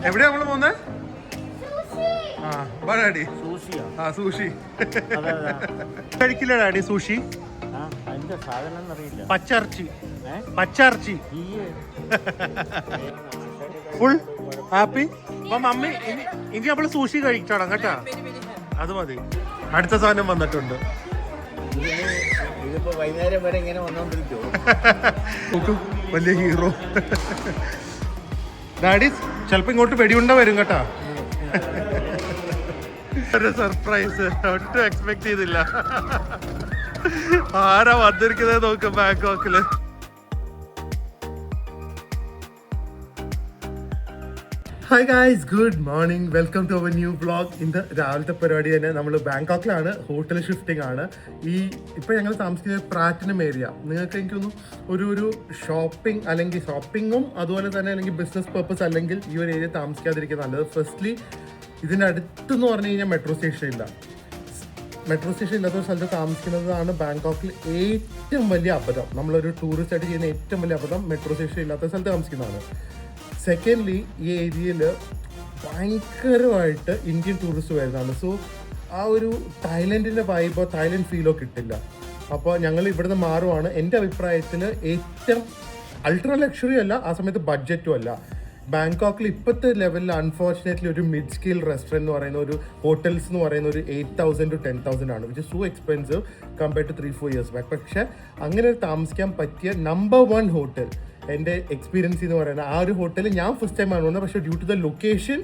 എവിടെയാ നമ്മള് പോകുന്നത്? സൂഷി കഴിക്കില്ല ഡാഡി സൂഷി. പച്ചർച്ചി ഫുൾ ഹാപ്പി. അപ്പൊ മമ്മി ഇനി നമ്മള് സൂഷി കഴിച്ചോടാം കേട്ടാ. അത് മതി. അടുത്ത സാധനം വന്നിട്ടുണ്ട്. വൈകുന്നേരം വരെ ഇങ്ങനെ വന്നോണ്ടിരിക്കും. വലിയ ഹീറോ ഡാഡി. ചിലപ്പോ ഇങ്ങോട്ട് വെടിയുണ്ട വരും കേട്ടാ. ഒരു സർപ്രൈസ് ഒട്ടും എക്സ്പെക്ട് ചെയ്തില്ല. ആരാ വന്നിരിക്കുന്നത് നോക്ക് ബാങ്കോക്കില്. Hi guys, good morning, welcome to our new vlog. ഇന്ന് രാവിലത്തെ പരിപാടി തന്നെ നമ്മൾ ബാങ്കോക്കിലാണ്. ഹോട്ടൽ ഷിഫ്റ്റിംഗ് ആണ്. ഇപ്പോൾ ഞങ്ങൾ താമസിക്കുന്നത് പ്രാറ്റിനം ഏരിയ. നിങ്ങൾക്ക് എനിക്കൊന്നും ഒരു ഷോപ്പിംഗ് അല്ലെങ്കിൽ ഷോപ്പിങ്ങും അതുപോലെ തന്നെ അല്ലെങ്കിൽ ബിസിനസ് പർപ്പസ് അല്ലെങ്കിൽ ഈ ഒരു ഏരിയ താമസിക്കാതിരിക്കുന്നത് നല്ലത്. ഫസ്റ്റ്ലി ഇതിൻ്റെ അടുത്തെന്ന് പറഞ്ഞു കഴിഞ്ഞാൽ മെട്രോ സ്റ്റേഷൻ ഇല്ല. മെട്രോ സ്റ്റേഷൻ ഇല്ലാത്ത ഒരു സ്ഥലത്ത് താമസിക്കുന്നതാണ് ബാങ്കോക്കിൽ ഏറ്റവും വലിയ അബദ്ധം. നമ്മളൊരു ടൂറിസ്റ്റ് ആയിട്ട് ചെയ്യുന്ന ഏറ്റവും വലിയ അബദ്ധം മെട്രോ സ്റ്റേഷൻ ഇല്ലാത്ത സ്ഥലത്ത് താമസിക്കുന്നതാണ്. സെക്കൻഡ്ലി, ഈ ഏരിയയിൽ ഭയങ്കരമായിട്ട് ഇന്ത്യൻ ടൂറിസ്റ്റ് വരുന്നതാണ്. സോ ആ ഒരു തായ്ലൻഡിൻ്റെ വൈബോ തായ്ലൻഡ് ഫീലോ കിട്ടില്ല. അപ്പോൾ ഞങ്ങൾ ഇവിടുന്ന് മാറുവാണ്. എൻ്റെ അഭിപ്രായത്തിൽ ഏറ്റവും അൾട്രാ ലക്ഷറി അല്ല, ആ സമയത്ത് ബഡ്ജറ്റും അല്ല. ബാങ്കോക്കിൽ ഇപ്പോഴത്തെ ലെവലിൽ അൺഫോർച്ചുനേറ്റ്ലി ഒരു മിഡ് സ്കെയിൽ റെസ്റ്റോറൻറ്റ് എന്ന് പറയുന്ന ഒരു ഹോട്ടൽസ് എന്ന് പറയുന്ന ഒരു 8,000 to 10,000 ആണ്, which is so expensive compared to 3-4 years back. പക്ഷേ അങ്ങനെ താമസിക്കാൻ പറ്റിയ നമ്പർ 1 ഹോട്ടൽ എൻ്റെ എക്സ്പീരിയൻസ് എന്ന് പറയുന്നത് ആ ഒരു ഹോട്ടൽ ഞാൻ ഫസ്റ്റ് ടൈം ആണ് വന്നത്. പക്ഷേ due to the location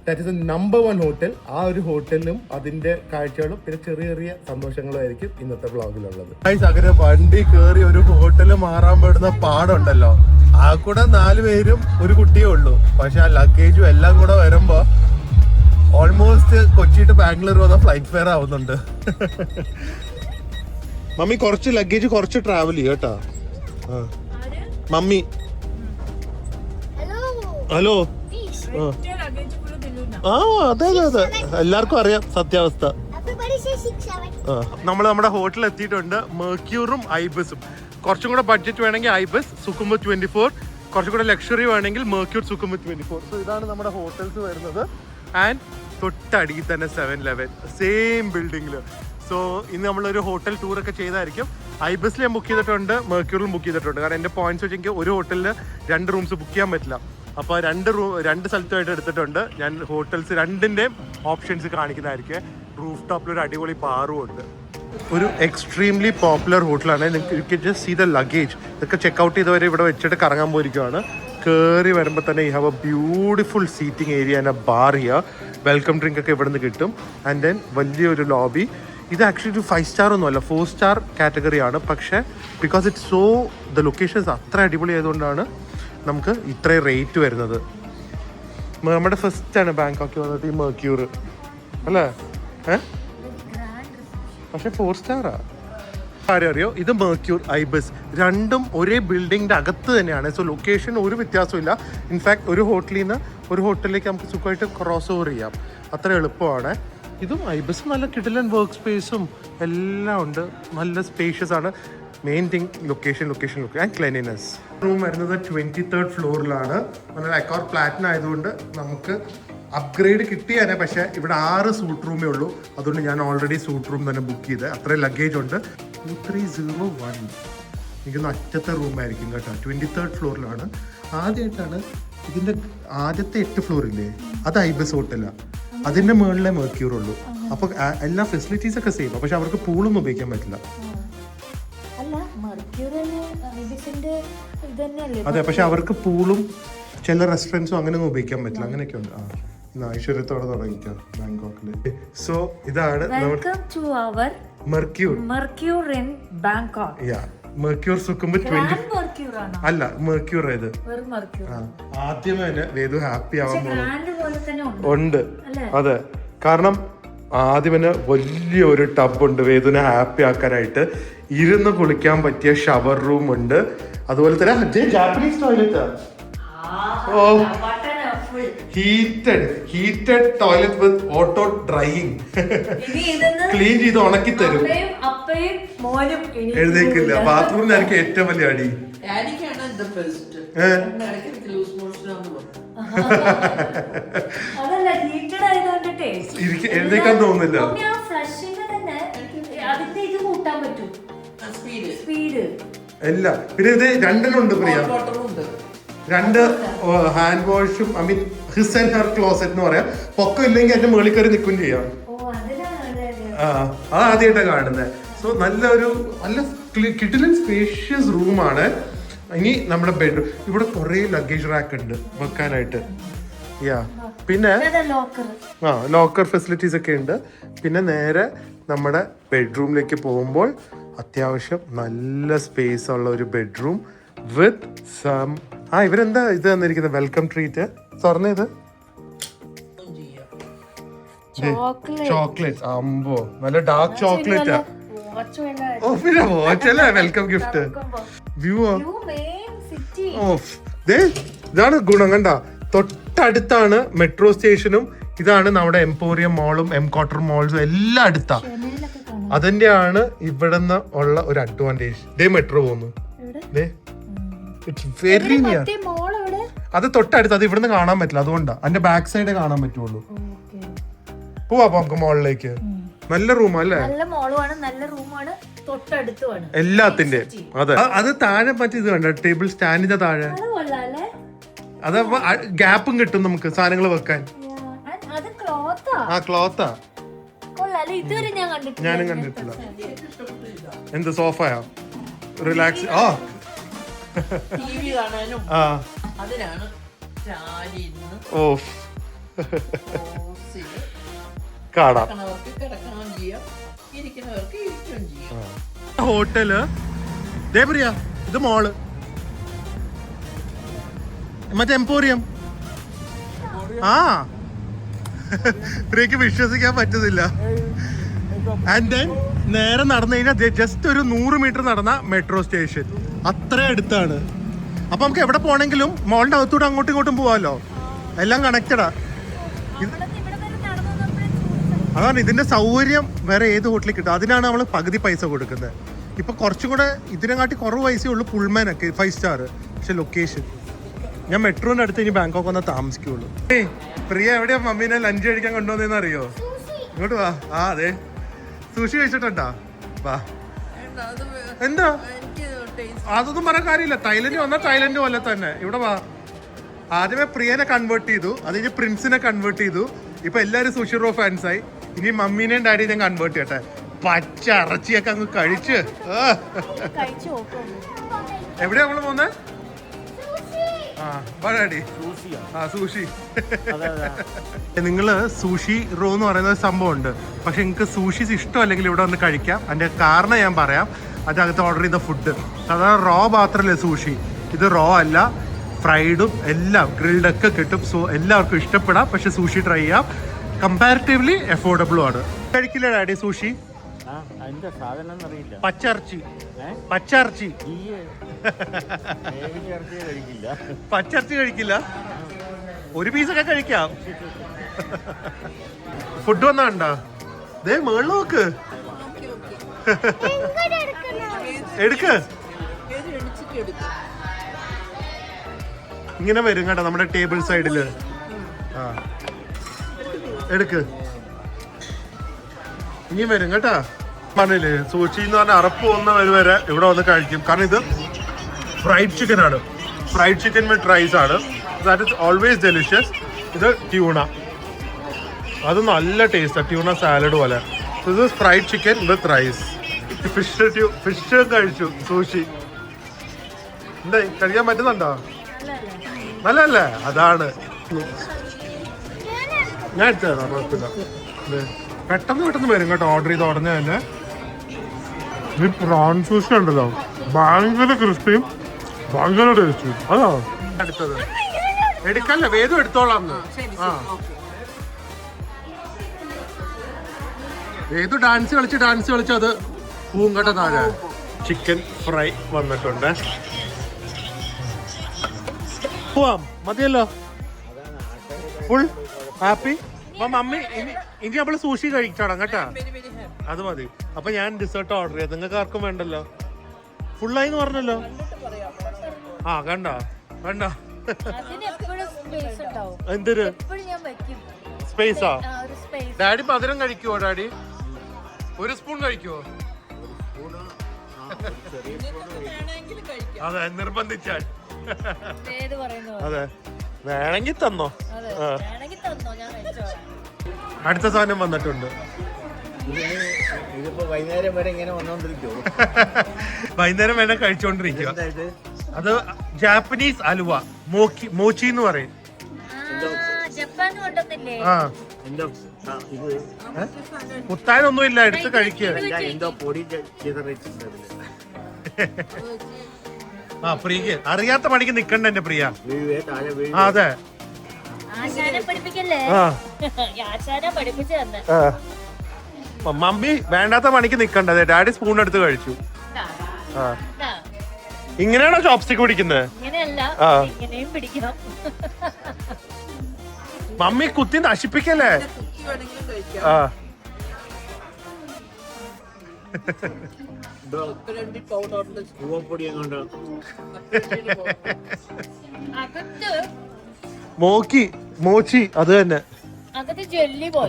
that is a number 1 hotel. ആ ഒരു ഹോട്ടലിലും അതിൻ്റെ കാഴ്ചകളും പിന്നെ ചെറിയ ചെറിയ സന്തോഷങ്ങളും ആയിരിക്കും ഇന്നത്തെ വ്ളോഗിലുള്ളത്. അങ്ങനെ വണ്ടി കയറി ഒരു ഹോട്ടൽ മാറാൻ പെടുന്ന പാടുണ്ടല്ലോ. ആ കൂടെ 4 പേരും ഒരു കുട്ടിയേ ഉള്ളൂ. പക്ഷെ ആ ലഗേജും എല്ലാം കൂടെ വരുമ്പോ ഓൾമോസ്റ്റ് കൊച്ചി ടു ബാംഗ്ലൂർ വന്ന ഫ്ലൈറ്റ് ഫെയർ ആവുന്നുണ്ട്. മമ്മി കുറച്ച് ലഗേജ് കുറച്ച് ട്രാവൽ ചെയ്യും കേട്ടാ. Mummy hello. അതെ എല്ലാവർക്കും അറിയാം സത്യാവസ്ഥ. നമ്മൾ നമ്മുടെ ഹോട്ടലിൽ എത്തിയിട്ടുണ്ട്. മെർക്യൂറും ഐബസും. കുറച്ചും കൂടെ ബഡ്ജറ്റ് വേണമെങ്കിൽ ഐബസ് സുക്കുംവിത്ത് 24, കുറച്ചും കൂടെ ലക്ഷറി വേണമെങ്കിൽ മെർക്യൂർ സുക്കുംവിത്ത് 24. സോ ഇതാണ് നമ്മുടെ ഹോട്ടൽസ് വരുന്നത്. ആൻഡ് തൊട്ടടിയിൽ തന്നെ 7-Eleven സെയിം ബിൽഡിങ്ങിൽ. സോ ഇന്ന് നമ്മളൊരു ഹോട്ടൽ ടൂറൊക്കെ ചെയ്തായിരിക്കും. ഐബസിൽ ഞാൻ ബുക്ക് ചെയ്തിട്ടുണ്ട്, മെർക്യൂറിലും ബുക്ക് ചെയ്തിട്ടുണ്ട്. കാരണം എൻ്റെ പോയിന്റ്സ് വെച്ച് എനിക്ക് ഒരു ഹോട്ടലിൽ 2 റൂംസ് ബുക്ക് ചെയ്യാൻ പറ്റില്ല. അപ്പോൾ 2 സ്ഥലത്തുമായിട്ട് എടുത്തിട്ടുണ്ട്. ഞാൻ ഹോട്ടൽസ് രണ്ടിൻ്റെയും ഓപ്ഷൻസ് കാണിക്കുന്നതായിരിക്കും. റൂഫ് ടോപ്പിലൊരു അടിപൊളി ബാറും ഉണ്ട്. ഒരു എക്സ്ട്രീംലി പോപ്പുലർ ഹോട്ടലാണ്. നിങ്ങൾക്ക് ജസ്റ്റ് സീ ദ ലഗേജ്. ഇതൊക്കെ ചെക്കൗട്ട് ചെയ്തവരെ ഇവിടെ വെച്ചിട്ട് കറങ്ങാൻ പോയിരിക്കുകയാണ്. കയറി വരുമ്പോൾ തന്നെ you have A beautiful seating area and A bar here. Welcome drink ഒക്കെ ഇവിടെ നിന്ന് കിട്ടും. ആൻഡ് ദെൻ വലിയൊരു ലോബി. ഇത് ആക്ച്വലി ഒരു 5 സ്റ്റാർ ഒന്നുമല്ല, 4 സ്റ്റാർ കാറ്റഗറിയാണ്. പക്ഷേ because it's so the locations അത്ര അടിപൊളി ആയതുകൊണ്ടാണ് നമുക്ക് ഇത്രയും റേറ്റ് വരുന്നത്. നമ്മുടെ ഫസ്റ്റാണ് ബാങ്കോക്കിൽ വന്നിട്ട് ഈ മെർക്യൂർ അല്ലേ? പക്ഷെ 4 സ്റ്റാറാ. ആരും അറിയോ, ഇത് മെർക്യൂർ ഐബസ് രണ്ടും ഒരേ ബിൽഡിങ്ങിൻ്റെ അകത്ത് തന്നെയാണ്. സോ ലൊക്കേഷൻ ഒരു വ്യത്യാസമില്ല. ഇൻഫാക്ട് ഒരു ഹോട്ടലിൽ നിന്ന് ഒരു ഹോട്ടലിലേക്ക് നമുക്ക് സുഖമായിട്ട് ക്രോസ് ഓവർ ചെയ്യാം. അത്ര എളുപ്പമാണ്. ഇതും ഐബസ് നല്ല കിടിലൻ വർക്ക് സ്പേസും എല്ലാം ഉണ്ട്. നല്ല സ്പേഷ്യസ് ആണ്. Main thing location and cleanliness. Room വരുന്നത് 23rd ഫ്ലോറിലാണ്. നല്ല അക്കോർ പ്ലാറ്റിനം ആയതുകൊണ്ട് നമുക്ക് അപ്ഗ്രേഡ് കിട്ടിയാനേ. പക്ഷേ ഇവിടെ 6 സൂട്ട് റൂമേ ഉള്ളൂ. അതുകൊണ്ട് ഞാൻ ഓൾറെഡി സൂട്ട് റൂം തന്നെ ബുക്ക് ചെയ്ത്. അത്രയും ലഗേജ് ഉണ്ട്. 2301 എനിക്കൊന്ന് അറ്റത്തെ റൂമായിരിക്കും കേട്ടോ. 23rd ഫ്ലോറിലാണ്. ആദ്യമായിട്ടാണ് ഇതിൻ്റെ ആദ്യത്തെ 8 ഫ്ലോറില്ലേ, അത് ഐബസ് ഹോട്ടലാണ്. അതിൻ്റെ മുകളിലെ മെർക്യൂർ ഉള്ളൂ. അപ്പോൾ എല്ലാ ഫെസിലിറ്റീസ് ഒക്കെ സെയിം. പക്ഷെ അവർക്ക് പൂളൊന്നും ഉപയോഗിക്കാൻ പറ്റില്ല. അതെ, പക്ഷെ അവർക്ക് പൂളും ചില റെസ്റ്റോറൻറ്റ്സും അങ്ങനെയൊന്നും ഉപയോഗിക്കാൻ പറ്റില്ല. അങ്ങനെയൊക്കെ ഉണ്ട്. ഐശ്വര്യത്തോടെ തുടങ്ങിക്കാം ബാങ്കോക്കില്. സോ ഇതാണ് മെർക്യൂർ ഇൻ ബാങ്കോക്ക്. മെർക്യൂർ സുക്കുംവിത്ത് 20 അല്ല മെർക്യൂർ. ഇത് ആദ്യമേ തന്നെ വേദു ഹാപ്പി ആവാൻ ഉണ്ട്. അതെ, കാരണം ആദ്യം തന്നെ വലിയൊരു ടബുണ്ട് വേദുവിനെ ഹാപ്പി ആക്കാനായിട്ട്. ഇരുന്ന് കുളിക്കാൻ പറ്റിയ ഷവർ റൂം ഉണ്ട്. അതുപോലെ തന്നെ Japanese toilet. Oh, heated toilet with auto drying. Clean ചെയ്ത് ഉണക്കി തരും. എഴുതേക്കില്ല. ബാത്റൂമിൽ എനിക്ക് ഏറ്റവും വലിയ അടി. എഴുന്നേക്കാൻ തോന്നുന്നില്ല. ഇല്ല, പിന്നെ ഇത് രണ്ടിലുണ്ട് പ്രിയ. രണ്ട് ഹാൻഡ് വാഷും I mean his and her closet എന്ന് പറയാം. പൊക്കം ഇല്ലെങ്കിൽ എന്റെ മേളിൽ കയറി നിൽക്കും ചെയ്യാം. അത് ആദ്യമായിട്ടാണ് കാണുന്നത്. സോ നല്ല കിടിലൻ സ്പേഷ്യസ് റൂമാണ്. ഇനി നമ്മുടെ ബെഡ്റൂം, ഇവിടെ കുറെ ലഗേജ് റാക്ക് ഉണ്ട് വെക്കാനായിട്ട്. പിന്നെ ലോക്കർ ഫെസിലിറ്റീസ് ഒക്കെ ഉണ്ട്. പിന്നെ നേരെ നമ്മുടെ ബെഡ്റൂമിലേക്ക് പോകുമ്പോൾ അത്യാവശ്യം നല്ല സ്പേസ് ഉള്ള ഒരു ബെഡ്റൂം വിത്ത് സം ഇവരെന്താ ഇത് തന്നിരിക്കുന്നത്? വെൽക്കം ട്രീറ്റ് തുറന്നത് ചോക്ലേറ്റ്. അമ്പോ നല്ല ഡാർക്ക് ചോക്ലേറ്റ്. ഓ പിന്നെ വാച്ചല്ലേ വെൽക്കം ഗിഫ്റ്റ്. വ്യൂ ഇതാണ് ഗുണം കണ്ട. തൊട്ടടുത്താണ് മെട്രോ സ്റ്റേഷനും. ഇതാണ് നമ്മുടെ എംപോറിയം മോളും എം ക്വാർട്ടർ മോൾസും എല്ലാം അടുത്താ. അതിന്റെയാണ് ഇവിടുന്ന് ഉള്ള ഒരു അഡ്വാൻറ്റേജ്. ദേ മെട്രോ പോകുന്നു. It's very near. അത് തൊട്ടടുത്ത്. അത് ഇവിടുന്ന് കാണാൻ പറ്റില്ല, അതുകൊണ്ടാ. അതിന്റെ ബാക്ക് സൈഡ് കാണാൻ പറ്റുള്ളൂ. പോവാ നമുക്ക് മോളിലേക്ക്. നല്ല റൂം അല്ലേ? എല്ലാത്തിന്റെ. അതെ, അത് താഴെ മറ്റേ ഇത് കണ്ട ടേബിൾ സ്റ്റാൻഡിന്റെ താഴെ. അതപ്പോ ഗ്യാപ്പും കിട്ടും നമുക്ക് സാധനങ്ങൾ വെക്കാൻ. ആ ക്ലോത്താ. ഞാനും കണ്ടിട്ടില്ല. എന്ത് സോഫയാ? റിലാക്സ്. ഓഫ് കാണാം. ഹോട്ടല് ദേവരിയ. ഇത് മോള് മറ്റേ എംപോറിയം. പ്രിയക്ക് വിശ്വസിക്കാൻ പറ്റുന്നില്ല. ആൻഡ് ദെൻ നേരെ നടന്നു കഴിഞ്ഞാൽ ജസ്റ്റ് ഒരു 100 മീറ്റർ നടന്ന മെട്രോ സ്റ്റേഷൻ. അത്ര അടുത്താണ്. അപ്പൊ നമുക്ക് എവിടെ പോണെങ്കിലും മോളിന്റെ അകത്തൂടെ അങ്ങോട്ടും ഇങ്ങോട്ടും പോവാലോ. എല്ലാം കണക്റ്റഡാ. അതാണ് ഇതിന്റെ സൗകര്യം വേറെ ഏത് ഹോട്ടലിൽ കിട്ടും. അതിനാണ് നമ്മൾ പകുതി പൈസ കൊടുക്കുന്നത്. ഇപ്പൊ കുറച്ചും കൂടെ ഇതിനെക്കാട്ടി കുറവ് പൈസയേ ഉള്ളൂ പുൾമാനൊക്കെ 5 സ്റ്റാർ. പക്ഷെ ലൊക്കേഷൻ ഞാൻ മെട്രോന്റെ അടുത്ത് ഇനി ബാങ്കോക്ക് വന്നാൽ താമസിക്കുള്ളൂ. പ്രിയ എവിടെയാ മമ്മീനെ ലഞ്ച് കഴിക്കാൻ കൊണ്ടുവന്നതെന്ന് അറിയോ? ഇങ്ങോട്ട് വാ. അതെ, സുഷി കഴിച്ചിട്ടുണ്ടാ? വാ. എന്താ അതൊന്നും പറയാൻ കാര്യമില്ല. തായ്ലൻഡ് വന്നാൽ തായ്ലൻഡ് പോലെ തന്നെ. ഇവിടെ വാ. ആദ്യമേ പ്രിയനെ കൺവേർട്ട് ചെയ്തു, അത് കഴിഞ്ഞ് പ്രിൻസിനെ കൺവേർട്ട് ചെയ്തു. ഇപ്പൊ എല്ലാരും സുഷി റോ ഫാൻസായി. ഇനി മമ്മീനെയും ഡാഡിനെയും കൺവേർട്ട് ചെയ്യട്ടെ. പച്ച ഇറച്ചിയൊക്കെ അങ്ങ് കഴിച്ച്. എവിടെയാ നമ്മള് പോന്നെ? സൂഷി. നിങ്ങള് സൂഷി റോ എന്ന് പറയുന്ന ഒരു സംഭവം ഉണ്ട്. പക്ഷെ നിങ്ങൾക്ക് സൂഷീസ് ഇഷ്ടമല്ലെങ്കിൽ ഇവിടെ വന്ന് കഴിക്കാം. അതിന്റെ കാരണം ഞാൻ പറയാം. അതിനകത്ത് ഓർഡർ ചെയ്ത ഫുഡ് സാധാരണ റോ മാത്രമല്ലേ സൂഷി. ഇത് റോ അല്ല, ഫ്രൈഡും എല്ലാം ഗ്രിൽഡ് ഒക്കെ കിട്ടും. സോ എല്ലാവർക്കും ഇഷ്ടപ്പെടാം. പക്ഷെ സൂഷി ട്രൈ ചെയ്യാം. കമ്പാരിറ്റീവ്ലി അഫോർഡബിളും ആണ്. കഴിക്കില്ല ഡാഡി സൂഷി? പച്ചർച്ചി. പച്ചർച്ചി പച്ചർച്ചി കഴിക്കില്ല. ഒരു പീസൊക്കെ കഴിക്കാം. ഫുഡ് വന്നാണ്ടാ? ദേ മേളിൽ നോക്ക്. എടുക്ക്. ഇങ്ങനെ വരും കേട്ടോ നമ്മുടെ ടേബിൾ സൈഡില്. എടുക്ക്. ഇനി വരും കേട്ടാ. പറഞ്ഞില്ലേ സൂഷി എന്ന് പറഞ്ഞാൽ അറപ്പ് പോകുന്നവർ വരെ ഇവിടെ വന്ന് കഴിക്കും. കാരണം ഇത് ഫ്രൈഡ് ചിക്കൻ ആണ്. ഫ്രൈഡ് ചിക്കൻ വിത്ത് റൈസ് ആണ്. That is always delicious. ഇത് ട്യൂണ, അത് നല്ല ടേസ്റ്റാണ്. ട്യൂണ സാലഡ് പോലെ. ഇത് fried chicken with rice. Fish കഴിച്ചു സൂഷി. എന്താ കഴിക്കാൻ പറ്റുന്നുണ്ടോ? നല്ലല്ലേ? അതാണ് ഞാൻ എടുത്തതാണ്. കുഴപ്പമില്ല. പെട്ടെന്ന് വരും കേട്ടോ. ഓർഡർ ചെയ്ത് ഉടനെ തന്നെ. ഈ പ്രോൺ സൂഷി ഉണ്ടല്ലോ, ഭയങ്കര ക്രിസ്പിയും ഭയങ്കര ടേസ്റ്റും. അതാ അടുത്തത്. എടുക്കല്ല, വേദം എടുത്തോളാം. വേദു ഡാൻസ് കളിച്ച് അത് പൂങ്കട്ട താഴെ. ചിക്കൻ ഫ്രൈ വന്നിട്ടുണ്ട്. പോവാം, മതിയല്ലോ. Full happy. അപ്പൊ മമ്മി ഇനി നമ്മള് സൂഷി കഴിച്ചോടാം കേട്ടാ. അത് മതി. അപ്പൊ ഞാൻ ഡിസേർട്ട് ഓർഡർ ചെയ്യാം. നിങ്ങൾക്ക് ആർക്കും വേണ്ടല്ലോ. ഫുള്ളായി എന്ന് പറഞ്ഞല്ലോ. കണ്ടോ എന്തൊരു സ്പേസാ? ഡാഡി മധുരം കഴിക്കുവോ? ഡാഡി ഒരു സ്പൂൺ കഴിക്കുവോ? അതെ, നിർബന്ധിച്ചാൽ. അതെ, വേണമെങ്കിൽ തന്നോ. അടുത്ത സാധനം വന്നിട്ടുണ്ട്. ഇതിപ്പോ വൈകുന്നേരം വരെ ഇങ്ങനെ വന്നോണ്ടിരിക്കുവോ? വൈകുന്നേരം വേണേ കഴിച്ചോണ്ടിരിക്കുക. അത് ജാപ്പനീസ് അലുവ, മോച്ചി എന്ന് പറയും. കുത്താനൊന്നും ഇല്ല, എടുത്ത് കഴിക്കുക. എന്തോ പൊടി ആ പ്രിയ അറിയാത്ത പണിക്ക് നിക്കണ്ട എന്റെ പ്രിയ. അതെ, മമ്മി വേണ്ടാത്ത പണിക്ക് നിക്കണ്ടത്. ഡാഡി സ്പൂൺ എടുത്ത് കഴിച്ചു. ഇങ്ങനെയാണോ ചോപ്സ്റ്റിക് പിടിക്കുന്നത്? മമ്മി കുത്തി നശിപ്പിക്കല്ലേ? ആ മോച്ചി അത് തന്നെ.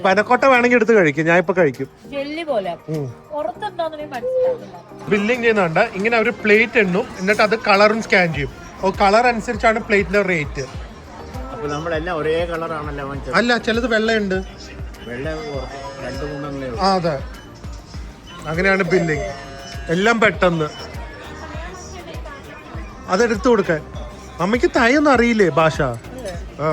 പനക്കോട്ട വേണമെങ്കിൽ എടുത്ത് കഴിക്കും. ഞാൻ ഇപ്പൊ കഴിക്കും. ബില്ലിംഗ് ചെയ്യുന്നുണ്ട്. ഇങ്ങനെ ഒരു പ്ലേറ്റ് എണ്ണും, എന്നിട്ട് അത് കളറും സ്കാൻ ചെയ്യും. കളർ അനുസരിച്ചാണ് പ്ലേറ്റിന്റെ റേറ്റ്. അപ്പൊ നമ്മളെല്ലാം ഒരേ കളറാണല്ലോ? അല്ല, ചിലത് വെള്ളയുണ്ട്. അതെ, അങ്ങനെയാണ് ബില്ലിംഗ്. എല്ലാം പെട്ടെന്ന് അതെടുത്തു കൊടുക്കാൻ. അമ്മയ്ക്ക് തയ്യൊന്നും അറിയില്ലേ ഭാഷ? ആ,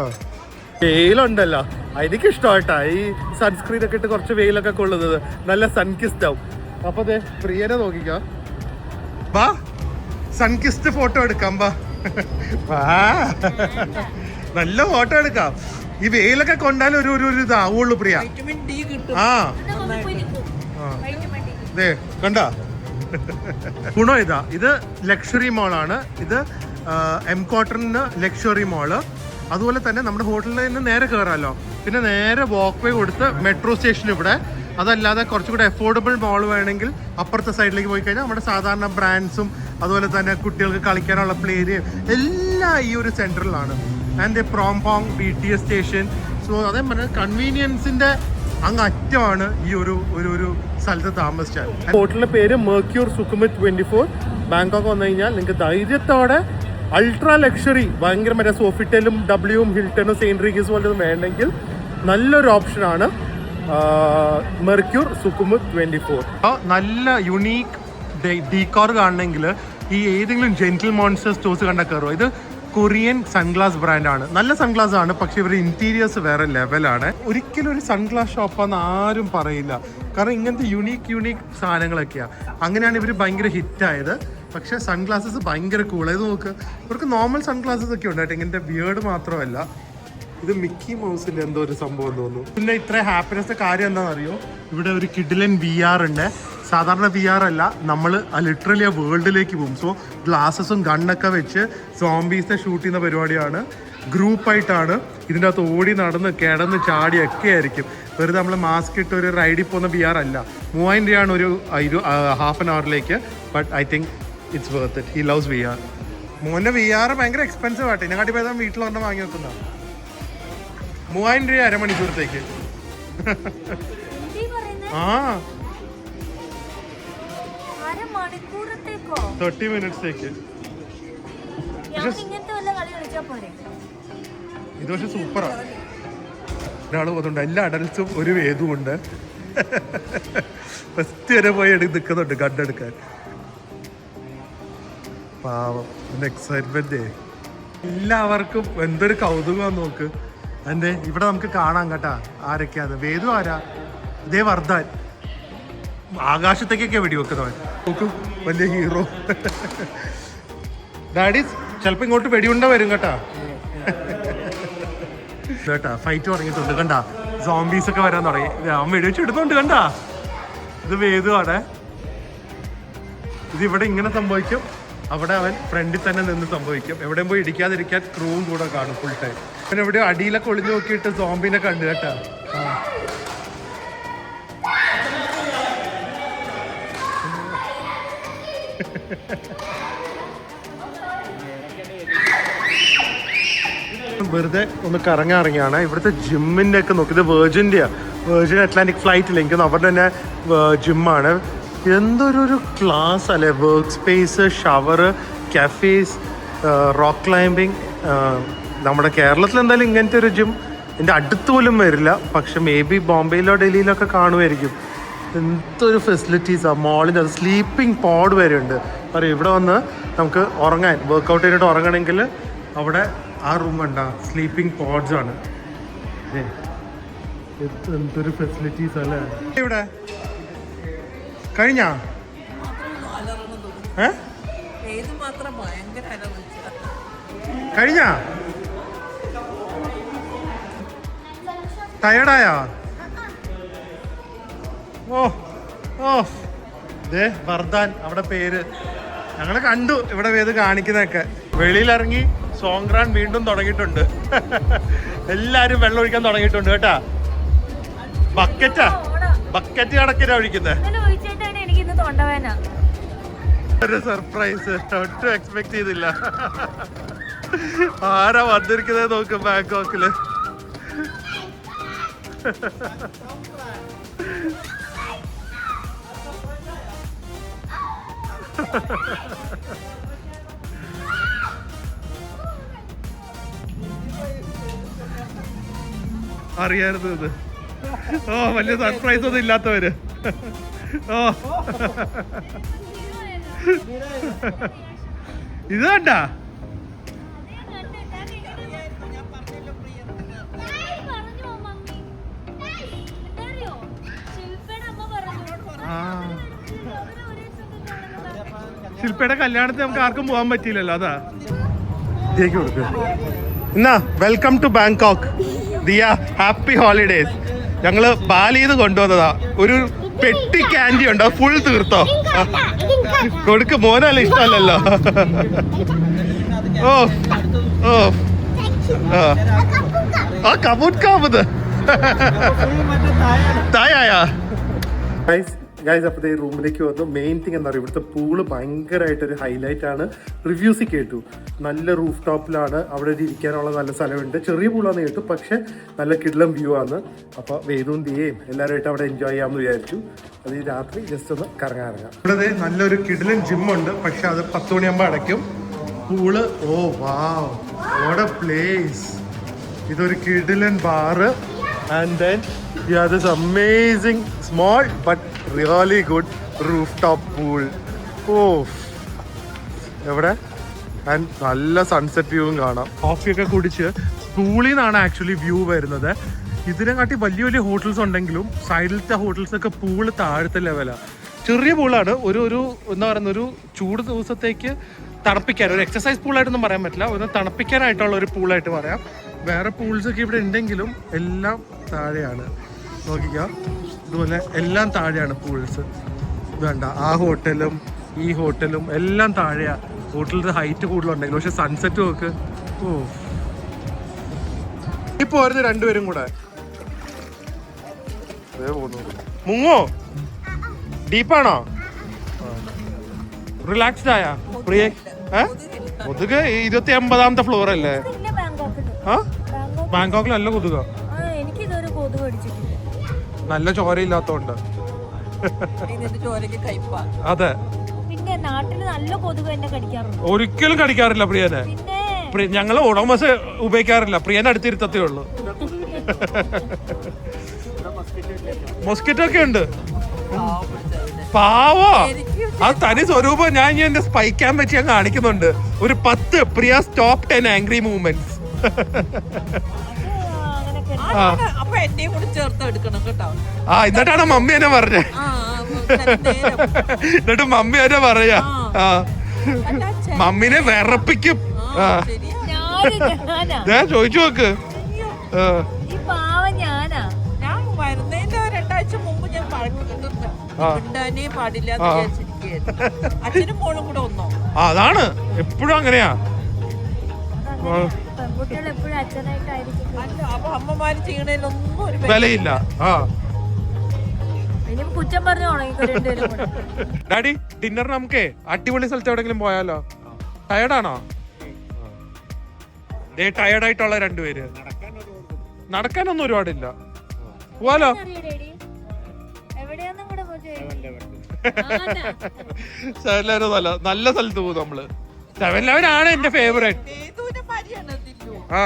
വെയിലുണ്ടല്ലോ, എനിക്ക് ഇഷ്ടമായിട്ടാ ഈ സൺസ്ക്രീൻ ഒക്കെ ഇട്ട് കുറച്ച് വെയിലൊക്കെ കൊള്ളുന്നത്. നല്ല സൺകിസ്റ്റ് ആവും. അപ്പൊ അതെ, പ്രിയനെ നോക്കിക്കോ. വാ, സൺകിസ്റ്റ് ഫോട്ടോ എടുക്കാം. വാ, നല്ല ഫോട്ടോ എടുക്കാം. ഈ വെയിലൊക്കെ കൊണ്ടാലും ഒരു ഇതാവുള്ളൂ പ്രിയ. ആ ദേ കണ്ട ഗുണം ഇതാ. ഇത് ലക്ഷറി മോളാണ്. ഇത് എം കോട്ടറിന് ലക്ഷറി മോള്. അതുപോലെ തന്നെ നമ്മുടെ ഹോട്ടലിൽ നിന്ന് നേരെ കയറാമല്ലോ. പിന്നെ നേരെ വാക്ക് വേ കൊടുത്ത് മെട്രോ സ്റ്റേഷൻ ഇവിടെ. അതല്ലാതെ കുറച്ചുകൂടെ അഫോർഡബിൾ മോൾ വേണമെങ്കിൽ അപ്പുറത്തെ സൈഡിലേക്ക് പോയി കഴിഞ്ഞാൽ നമ്മുടെ സാധാരണ ബ്രാൻഡ്സും അതുപോലെ തന്നെ കുട്ടികൾക്ക് കളിക്കാനുള്ള പ്ലേ ഏരിയയും എല്ലാം ഈ ഒരു സെൻറ്ററിലാണ്. And Phrom Phong BTS station. So അതേ പറഞ്ഞാൽ കൺവീനിയൻസിന്റെ അങ്ങ് അറ്റമാണ് ഈ ഒരു സ്ഥലത്ത് താമസിച്ചാൽ. ഹോട്ടലിന്റെ പേര് മെർക്യൂർ സുഖുമിത് 24. ബാങ്കോക്ക് വന്നു കഴിഞ്ഞാൽ നിങ്ങൾക്ക് ധൈര്യത്തോടെ അൾട്രാ ലക്ഷറി ഭയങ്കര മറ്റേ സോഫിറ്റലും ഡബ്ല്യൂവും ഹിൽട്ടണും സെയിന്റ് റീഗീസ് പോലൊന്നും വേണമെങ്കിൽ നല്ലൊരു ഓപ്ഷനാണ് മെർക്യൂർ സുഖുമിത് 24. നല്ല യുണീക്ക് ഡീകോർ കാണണമെങ്കിൽ ഈ ഏതെങ്കിലും ജെന്റിൽ മോൺസ്റ്റർ സ്റ്റോഴ്സ് കണ്ടാൽ കയറുമോ. ഇത് കൊറിയൻ സൺഗ്ലാസ് ബ്രാൻഡാണ്. നല്ല സൺഗ്ലാസ് ആണ്, പക്ഷെ ഇവരുടെ ഇന്റീരിയേഴ്സ് വേറെ ലെവലാണ്. ഒരിക്കലും ഒരു സൺഗ്ലാസ് ഷോപ്പാന്ന് ആരും പറയില്ല, കാരണം ഇങ്ങനത്തെ യുണീക്ക് സാധനങ്ങളൊക്കെയാണ്. അങ്ങനെയാണ് ഇവർ ഭയങ്കര ഹിറ്റായത്. പക്ഷെ സൺഗ്ലാസസ് ഭയങ്കര കൂളായത്. നോക്ക്, ഇവർക്ക് നോർമൽ സൺഗ്ലാസസ് ഒക്കെ ഉണ്ട് കേട്ടോ, ഇങ്ങനത്തെ ബിയേർഡ് മാത്രമല്ല. ഇത് മിക്കി മൗസിന്റെ എന്തോ ഒരു സംഭവം തോന്നുന്നു. പിന്നെ ഇത്ര ഹാപ്പിനെസ് കാര്യം എന്താണെന്നറിയോ, ഇവിടെ ഒരു കിഡിലൻ VR ഉണ്ട്. സാധാരണ VR അല്ല, നമ്മൾ ലിറ്ററലി ആ വേൾഡിലേക്ക് പോകും. സോ ഗ്ലാസസും ഗണ്ണൊക്കെ വെച്ച് സോംബീസിനെ ഷൂട്ട് ചെയ്യുന്ന പരിപാടിയാണ്. ഗ്രൂപ്പായിട്ടാണ് ഇതിൻ്റെ അകത്ത് ഓടി നടന്ന് കിടന്ന് ചാടിയൊക്കെ ആയിരിക്കും. വെറുതെ നമ്മൾ മാസ്ക് ഇട്ട് ഒരു റൈഡിൽ പോകുന്ന VR അല്ല. 3000 രൂപയാണ് ഒരു ഹാഫ് ആൻ അവറിലേക്ക്. But I think it's worth it. He loves VR. മോൻ്റെ VR ഭയങ്കര എക്സ്പെൻസീവ് ആട്ടെ. ഇതിനെക്കാട്ടി പേര് വീട്ടിൽ വന്ന് വാങ്ങി വെക്കുന്ന 3000 രൂപ അരമണിക്കൂറത്തേക്ക്. ആ 30 മിനിറ്റ്സേക്ക്. ഇത് പക്ഷെ സൂപ്പറാണ്. ഒരാൾ പോകുന്നുണ്ട്, എല്ലാ അഡൽസും ഒരു വേദുമുണ്ട്. ഫസ്റ്റ് വരെ പോയി നിൽക്കുന്നുണ്ട് കണ്ടെടുക്കാൻ. പാവം, എക്സൈറ്റ്മെന്റ്. എല്ലാവർക്കും എന്തൊരു കൗതുകം നോക്ക്. എന്റെ ഇവിടെ നമുക്ക് കാണാം കേട്ടാ ആരൊക്കെയാണ്. വേദു ആരാ? ഇതേ വർദ്ധാൻ. ആകാശത്തേക്കൊക്കെ വെടിവെക്കുന്നവൻ. നോക്കൂ, വലിയ ഹീറോ. ഡാഡി ചിലപ്പോ ഇങ്ങോട്ട് വെടിയുണ്ട വരും കേട്ടാ. കേട്ടാ ഫൈറ്റ് തുടങ്ങിയിട്ടുണ്ട് കണ്ടാ. സോംബീസ് ഒക്കെ വരാൻ തുടങ്ങി. അവൻ വെടിവെച്ചിടുന്നുണ്ട് കണ്ടാ. ഇത് വേദുവാണ്. ഇതിവിടെ ഇങ്ങനെ സംഭവിക്കും, അവിടെ അവൻ ഫ്രണ്ടിൽ തന്നെ നിന്ന് സംഭവിക്കും. എവിടെയും പോയി ഇടിക്കാതിരിക്കാൻ ക്രൂവും കൂടെ കാണും ഫുൾ ടൈം. പിന്നെ എവിടെയോ അടിയിലൊക്കെ ഒളിഞ്ഞു നോക്കിയിട്ട് സോംബിനെ കണ്ടു കേട്ടാ. വെറുതെ ഒന്ന് കറങ്ങിയാണ്. ഇവിടുത്തെ ജിമ്മിൻ്റെ ഒക്കെ നോക്കി, ഇത് വെർജിൻ അറ്റ്ലാന്റിക് ഫ്ലൈറ്റിൽ എനിക്കൊന്ന് അവരുടെ തന്നെ ജിമ്മാണ്. എന്തൊരു ക്ലാസ് അല്ലേ, work space, shower, cafes, rock climbing. നമ്മുടെ കേരളത്തിൽ എന്തായാലും ഇങ്ങനത്തെ ഒരു ജിം എൻ്റെ അടുത്ത് പോലും വരില്ല, പക്ഷെ മേ ബി ബോംബെയിലോ ഡൽഹിയിലോ ഒക്കെ കാണുമായിരിക്കും. എന്തൊരു ഫെസിലിറ്റീസാണ് മോളിൽ. അത് സ്ലീപ്പിംഗ് പോഡ് വരെ ഉണ്ട്. പറയും ഇവിടെ വന്ന് നമുക്ക് ഉറങ്ങാൻ, വർക്കൗട്ട് ചെയ്തിട്ട് ഉറങ്ങണമെങ്കിൽ അവിടെ ആ റൂം വേണ്ട, സ്ലീപ്പിംഗ് പോഡ്സ് ആണ്. എന്തൊരു ഫെസിലിറ്റീസ് അല്ലേ ഇവിടെ. കഴിഞ്ഞാ കഴിഞ്ഞാ ടയർഡായാ? ഓ ദേ വർദ്ധാൻ അവിടെ പേര്. ഞങ്ങൾ കണ്ടു ഇവിടെ വേത് കാണിക്കുന്നതൊക്കെ. വെളിയിലിറങ്ങി സോങ്ക്രാൻ വീണ്ടും തുടങ്ങിയിട്ടുണ്ട്. എല്ലാരും വെള്ളം ഒഴിക്കാൻ തുടങ്ങിയിട്ടുണ്ട് കേട്ടാ. ബക്കറ്റ് കണക്കിനാ ഒഴിക്കുന്നത്. ഒരു സർപ്രൈസ്, ഒട്ടും എക്സ്പെക്ട് ചെയ്തില്ല. ആരാ വന്നിരിക്കുന്നത് നോക്ക് ബാങ്കോക്കില്. അറിയായിരുന്നു ഇത്. വലിയ സർപ്രൈസ് ഒന്നും ഇല്ലാത്തവര്. ഇത് കണ്ട ശില്പയുടെ കല്യാണത്തിന് നമുക്ക് ആർക്കും പോകാൻ പറ്റിയില്ലല്ലോ. അതാ ഇതിലേക്ക് കൊടുക്കുക. എന്നാ വെൽക്കം ടു ബാങ്കോക്ക് ദിയ, ഹാപ്പി ഹോളിഡേസ്. ഞങ്ങള് ബാലിന്ന് കൊണ്ടുവന്നതാ. ഒരു പെട്ടി ക്യാൻഡി ഉണ്ടോ, ഫുൾ തീർത്തോ? കൊടുക്ക്, മോനല്ല ഇഷ്ടമല്ലല്ലോ. ആ കബൂത് തായാ ഗൈസ്. അപ്പോൾ ഈ റൂമിലേക്ക് വന്നു. മെയിൻ തിങ് എന്താ പറയുക, ഇവിടുത്തെ പൂള് ഭയങ്കരമായിട്ടൊരു ഹൈലൈറ്റ് ആണ്. റിവ്യൂസ് കേട്ടു, നല്ല റൂഫ് ടോപ്പിലാണ്, അവിടെ ഇരിക്കാനുള്ള നല്ല സ്ഥലമുണ്ട്. ചെറിയ പൂളാന്ന് കേട്ടു, പക്ഷെ നല്ല കിടിലം വ്യൂ ആണ്. അപ്പോൾ വേദവും ദിയയും എല്ലാവരുമായിട്ട് അവിടെ എൻജോയ് ചെയ്യാമെന്ന് വിചാരിച്ചു. അത് ഈ രാത്രി ജസ്റ്റ് ഒന്ന് കറങ്ങാൻ. ഇവിടെ നല്ലൊരു കിടിലൻ ജിമ്മുണ്ട്, പക്ഷെ അത് 10 മണിയാകുമ്പോൾ അടയ്ക്കും. Pool, oh wow, what a place. ഇതൊരു കിടിലൻ bar. And then you have this amazing small but really good rooftop pool. എവിടെ ആൻഡ് നല്ല സൺസെറ്റ് വ്യൂവും കാണാം. കോഫിയൊക്കെ കുടിച്ച് പൂളിൽ നിന്നാണ് ആക്ച്വലി വ്യൂ വരുന്നത്. ഇതിനെക്കാട്ടി വലിയ വലിയ ഹോട്ടൽസ് ഉണ്ടെങ്കിലും സൈഡിലത്തെ ഹോട്ടൽസൊക്കെ പൂള് താഴത്തെ ലെവലാണ്. ചെറിയ പൂളാണ്. ഒരു എന്താ പറയുന്ന ഒരു ചൂട് ദിവസത്തേക്ക് തണുപ്പിക്കാൻ, ഒരു എക്സസൈസ് പൂളായിട്ടൊന്നും പറയാൻ പറ്റില്ല, ഒന്ന് തണുപ്പിക്കാനായിട്ടുള്ള ഒരു പൂളായിട്ട് പറയാം. വേറെ പൂൾസൊക്കെ ഇവിടെ ഉണ്ടെങ്കിലും എല്ലാം താഴെയാണ്. നോക്കിക്കാം, ഇതുപോലെ എല്ലാം താഴെയാണ് പൂൾസ്. വേണ്ട, ആ ഹോട്ടലും ഈ ഹോട്ടലും എല്ലാം താഴെയാ. ഹോട്ടലിൽ ഹൈറ്റ് കൂടുതലുണ്ടെങ്കിലും പക്ഷെ സൺസെറ്റ് നോക്ക്. ഇപ്പൊ വരുന്ന രണ്ടുപേരും കൂടെ മുങ്ങോ, ഡീപ്പാണോ, റിലാക്സ്ഡ് ആയാ പ്രിയ? കൊതുക് 29ാമത്തെ ഫ്ലോർ അല്ലേ? ബാങ്കോക്കിൽ നല്ല കൊതുക. നല്ല ചോരയില്ലാത്തോണ്ട്. അതെ, ഒരിക്കലും കടിക്കാറില്ല പ്രിയനെ. ഞങ്ങള് ഓണോമസ് ഉപയോഗിക്കാറില്ല, പ്രിയനെ അടുത്തിരുത്തത്തേ ഉള്ളൂ. മൊസ്കിറ്റോ ഒക്കെ ഉണ്ട്. പാവോ, അത് തനി സ്വരൂപം. ഞാൻ എന്റെ സ്പൈക്കാൻ പറ്റി ഞാൻ കാണിക്കുന്നുണ്ട്. ഒരു 10 പ്രിയാസ് ടോപ്പ് 10 ആംഗ്രി മൂവ്മെന്റ്സ്. എന്നിട്ടാണ് മമ്മി എന്നെ പറഞ്ഞേ. എന്നിട്ട് മമ്മി എന്നെ പറയാ, മമ്മിനെ വിറപ്പിക്കും. ഞാൻ ചോദിച്ചു നോക്ക്. അതാണ് എപ്പോഴും അങ്ങനെയാ. വിലയില്ല. ഡാഡി, ഡിന്നറിന് നമുക്കേ അടിപൊളി സ്ഥലത്ത് എവിടെങ്കിലും പോയാലോ? ടയർഡാണോ? ടയർഡായിട്ടുള്ള രണ്ടുപേര്. നടക്കാനൊന്നും ഒരുപാടില്ല. പോവാലോ? നല്ല സ്ഥലത്ത് പോകും നമ്മള്. 7-Eleven ആണ് എന്റെ ഫേവറേറ്റ്. ആ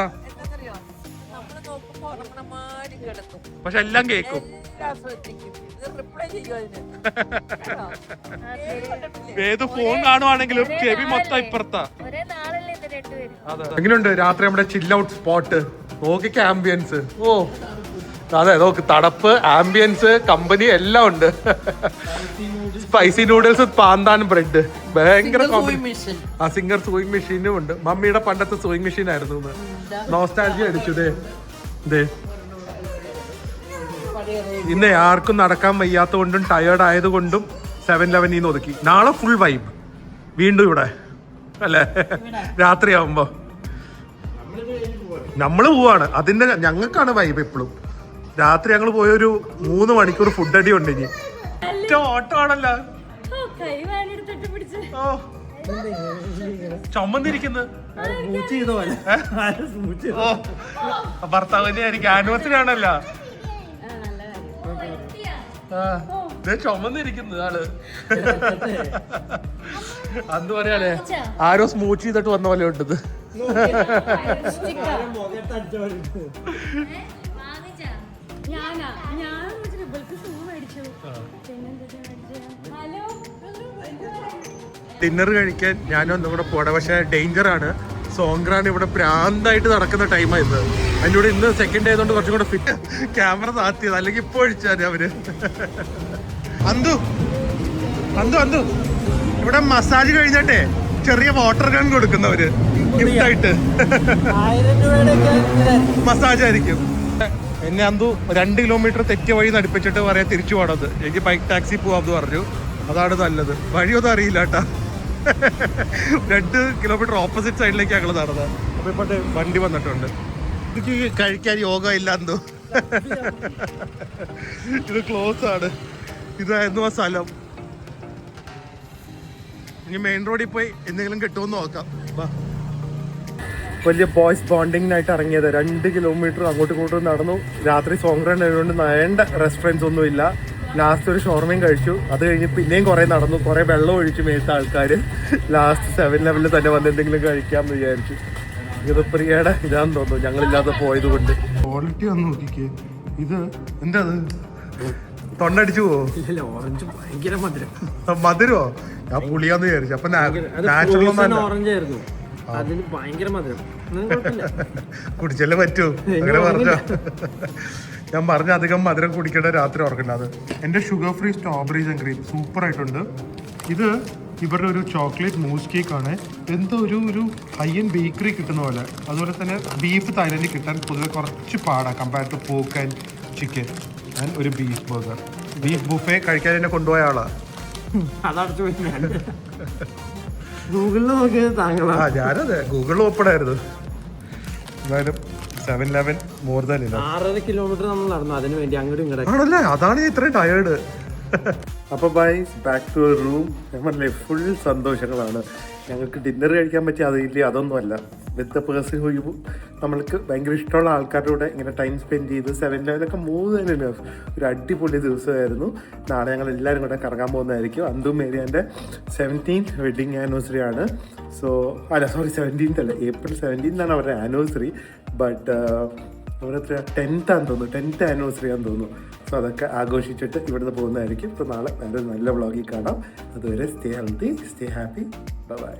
പക്ഷെ എല്ലാം കേക്കും. ഏത് ഫോൺ കാണുവാണെങ്കിലും ചെവി മൊത്തം ഇപ്പുറത്താ. എങ്ങനെയുണ്ട് രാത്രി നമ്മുടെ ചിൽ ഔട്ട് സ്പോട്ട്? നോക്കിക്ക ആംബിയൻസ്. ഓ അതെ നോക്ക്, തണുപ്പ്, ആംബിയൻസ്, കമ്പനി എല്ലാം ഉണ്ട്. സ്പൈസി നൂഡിൽസ്, പാന്താൻ ബ്രെഡ്, ഭയങ്കര ആ സിംഗർ സൂയിങ് മെഷീനും ഉണ്ട്. മമ്മിയുടെ പണ്ടത്തെ സൂയിങ് മെഷീൻ ആയിരുന്നു. നോസ്റ്റാൾജിയ അടിച്ചു. ദേ ഇന്ന് ആർക്കും നടക്കാൻ വയ്യാത്ത കൊണ്ടും ടയേർഡ് ആയതുകൊണ്ടും 7-Eleven ഒതുക്കി. നാളെ ഫുൾ വൈബ് വീണ്ടും ഇവിടെ അല്ലേ? രാത്രിയാവുമ്പോ നമ്മള് പോവാണ്. അതിന്റെ ഞങ്ങൾക്കാണ് വൈബ് എപ്പോഴും. രാത്രി ഞങ്ങൾ പോയൊരു 3 മണിക്കൂർ ഫുഡ് അടി ഉണ്ട്. ഇനി ഓട്ടോ ആണല്ലോ ചുമന്നിരിക്കുന്നത്. ഭർത്താവിന്റെ ആയിരിക്കും, ആനിവേഴ്സറി ആണല്ലോ. ചുമന്നിരിക്കുന്നത് ആള്. അന്ന് പറയാലേ ആരോ സ്മൂച്ച് ചെയ്തിട്ട് വന്ന പോലെ ഉണ്ടത്. ഡിന്നർ കഴിക്കാൻ ഞാനും ഒന്നും കൂടെ പോടെ. പക്ഷെ ഡേഞ്ചർ ആണ്. സോങ്ക്രാണ് ഇവിടെ പ്രാന്തായിട്ട് നടക്കുന്ന ടൈമായത്. അതിൻ്റെ കൂടെ ഇന്ന് സെക്കൻഡ് ആയതുകൊണ്ട് കുറച്ചും കൂടെ ഫിറ്റ്. ക്യാമറ താത്തിയത്, അല്ലെങ്കിൽ ഇപ്പോൾ ഒഴിച്ചാൽ അവര്. അന്തു അന്തു അന്തു ഇവിടെ മസാജ് കഴിഞ്ഞിട്ടേ ചെറിയ വാട്ടർ ഗൺ കൊടുക്കുന്നവര് ഗിഫ്റ്റ് ആയിട്ട്. 1000 രൂപയുടെ മസാജ് ആയിരിക്കും. എന്നെ അന്തു 2 കിലോമീറ്റർ തെറ്റിയ വഴി നടിപ്പിച്ചിട്ട് പറയാൻ തിരിച്ചു പോകണത്. എനിക്ക് ബൈക്ക് ടാക്സി പോവാന്ന് പറഞ്ഞു. അതാണ് നല്ലത്. വഴിയൊന്നും അറിയില്ല കേട്ടാ. 2 കിലോമീറ്റർ ഓപ്പോസിറ്റ് സൈഡിലേക്ക് ഞങ്ങൾ നടന്നത്. അപ്പൊ ഇപ്പൊ വണ്ടി വന്നിട്ടുണ്ട്. എനിക്ക് കഴിക്കാൻ യോഗ ഇല്ലാന്തോ. ഇത് ക്ലോസ് ആണ്. ഇതായിരുന്നു ആ സ്ഥലം. ഇനി മെയിൻ റോഡിൽ പോയി എന്തെങ്കിലും കിട്ടുമെന്ന് നോക്കാം. വലിയ ബോയ്സ് ബോണ്ടിങ്ങിനായിട്ട് ഇറങ്ങിയത്. 2 കിലോമീറ്റർ അങ്ങോട്ടും ഇങ്ങോട്ടും നടന്നു. രാത്രി സോങ്ക്രാൻ ആയതുകൊണ്ട് വേണ്ട റെസ്റ്റോറൻറ്റ്സ് ഒന്നും ഇല്ല. ലാസ്റ്റ് ഒരു ഷോർമയും കഴിച്ചു. അത് കഴിഞ്ഞ് പിന്നെയും കുറേ നടന്നു. കുറേ വെള്ളം ഒഴിച്ചു മേത്ത ആൾക്കാർ. ലാസ്റ്റ് 7-Eleven തന്നെ വന്ന് എന്തെങ്കിലും കഴിക്കാമെന്ന് വിചാരിച്ചു. ഇത് പ്രിയയുടെ ഇതാന്ന് തോന്നുന്നു, ഞങ്ങളില്ലാതെ പോയത് കൊണ്ട്. ക്വാളിറ്റി വന്ന് നോക്കിക്കേ. ഇത് എന്താ തൊണ്ടടിച്ചു പോവോ? ഓറഞ്ച് ഭയങ്കര മധുരം. മധുരോ? ഞാൻ പുളിയാന്ന് വിചാരിച്ചു. അപ്പൊ നാച്ചുറൽ ഓറഞ്ച് ആയിരുന്നു. അതിന് ഭയങ്കര മധുരം. കുടിച്ചല്ലേ പറ്റൂ. അങ്ങനെ പറഞ്ഞോ? ഞാൻ പറഞ്ഞ അധികം മധുരം കുടിക്കേണ്ട രാത്രി ഓർക്കണ്ട. അത് എൻ്റെ sugar free strawberries and cream സൂപ്പറായിട്ടുണ്ട്. ഇത് ഇവരുടെ ഒരു ചോക്ലേറ്റ് മൂസ് കേക്കാണ്. എന്തോ ഒരു ഹൈ എൻഡ് ബേക്കറി കിട്ടുന്ന പോലെ. അതുപോലെ തന്നെ ബീഫ് തായ്ലൻഡിൽ കിട്ടാൻ പൊതുവെ കുറച്ച് പാടാണ് compare to pork and chicken. And ഒരു ബീഫ് ബർഗർ. ബീഫ് ബുഫേ കഴിക്കാൻ എന്നെ കൊണ്ടുപോയ ആളാ. ഗൂഗിളിൽ നോക്കിയത് താങ്കളാ? ഞാനതെ ഗൂഗിളിൽ ഓപ്പണായിരുന്നു. എന്തായാലും 7-Eleven മോർ ദാൻ 6.5 കിലോമീറ്റർ നമ്മൾ നടന്നു അതിന് വേണ്ടി അങ്ങോട്ടും ഇങ്ങോട്ടും. ആണല്ലേ? അതാണ് ഇത്രയും ടയേർഡ്. അപ്പോൾ ബൈസ് ബാക്ക് ടു റൂം. നമ്മളെ ഫുൾ സന്തോഷങ്ങളാണ്. ഞങ്ങൾക്ക് ഡിന്നർ കഴിക്കാൻ പറ്റിയ അതില്ല, അതൊന്നുമല്ല. വിത്ത് ദ പേഴ്സൺ ഹു നമ്മൾക്ക് ഭയങ്കര ഇഷ്ടമുള്ള ആൾക്കാരുടെ കൂടെ ഇങ്ങനെ ടൈം സ്പെൻഡ് ചെയ്ത് 7-Eleven മോർ ദാൻ ഇനഫ്. ഒരു അടിപൊളി ദിവസമായിരുന്നു. നാളെ ഞങ്ങൾ എല്ലാവരും കൂടെ കറങ്ങാൻ പോകുന്നതായിരിക്കും. അന്തു മേരിയാൻ്റെ 17th വെഡിങ് ആനിവേഴ്സറി ആണ്. സോ 17th അല്ല, April 17th അവരുടെ ആനിവേഴ്സറി. ബട്ട് അവിടെ 10th ആണെന്ന് തോന്നുന്നു, 10th ആനിവേഴ്സറി ആണെന്ന് തോന്നുന്നു. സോ അതൊക്കെ ആഘോഷിച്ചിട്ട് ഇവിടുന്ന് പോകുന്നതായിരിക്കും. ഇപ്പോൾ നാളെ നല്ല വ്ളോഗിൽ കാണാം. അതുവരെ stay healthy, stay happy, by.